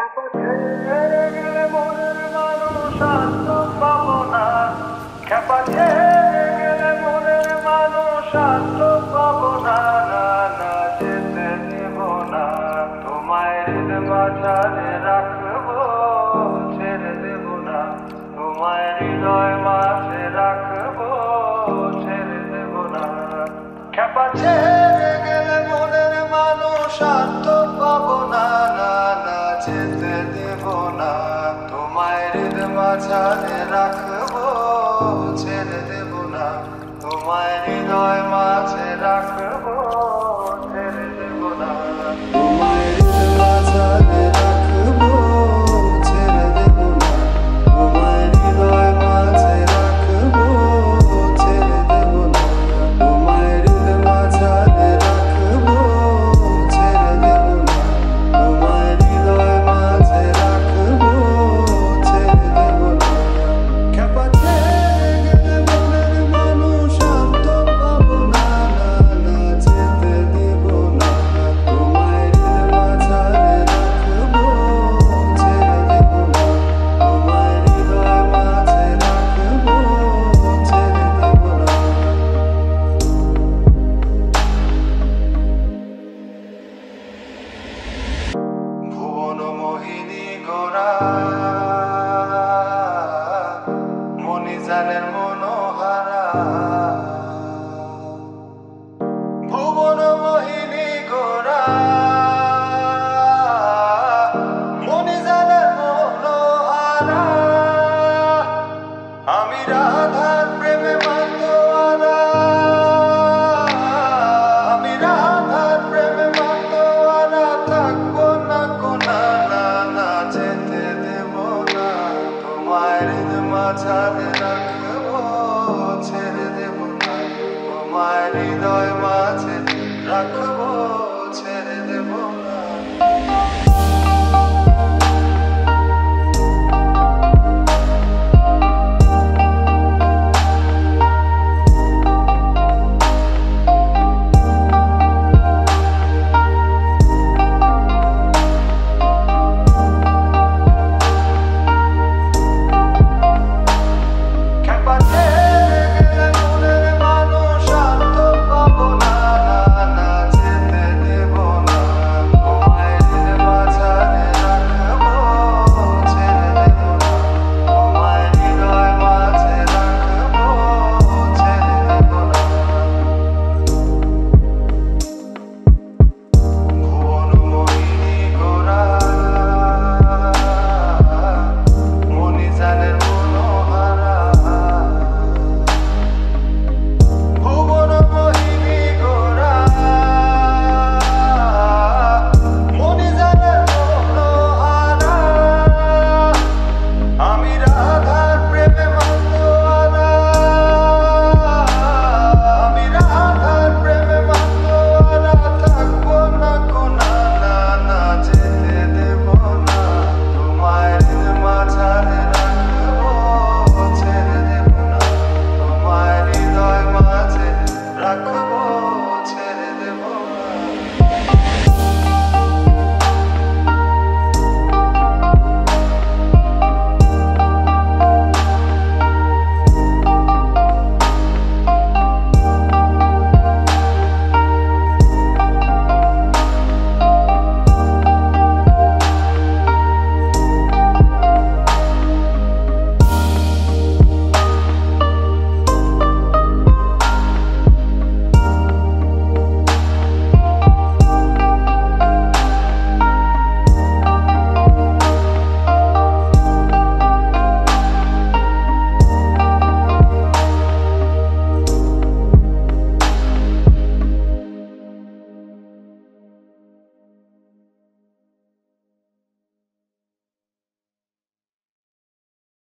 ছেড়ে গেলে মনের মানুষ আর তো পাবো না। খ্যাপা ছেড়ে গেলে মনের মানুষ আর তো পাবো না। না না যেতে দেব না, তোমায় হৃদয় মাঝারে রাখবো, ছেড়ে দেব না। তোমায় হৃদয় মাঝে রাখবো, ছেড়ে দেব না। খ্যাপা ছেড়ে গেলে মনের মানুষ আর তো পাবো না। না না যেতে দেব না, তোমায় হৃদয় মাঝারে রাখবো, ছেড়ে দেব না। তোমায় হৃদয় মাঝে রাখবো, ছেড়ে দেব না। তোমায় হৃদয় মাঝারে রাখবো, ছেড়ে দেব না। তোমায় হৃদয় মাঝে রাখবো, ছেড়ে দেব না। তোমায় হৃদয় মাঝারে রাখবো, ছেড়ে দেব না। তোমায় হৃদয় মাঝে রাখবো, ছেড়ে দেব না। খ্যাপা ছেড়ে গেলে মনের মানুষ আর তো পাবো না। না না যেতে দেব না, তোমায় হৃদয় মাঝারে রাখবো, ছেড়ে দেব না। তোমায় হৃদয় মাঝে রাখবো, ছেড়ে দেব না। ভুবন মোহিনী গোরা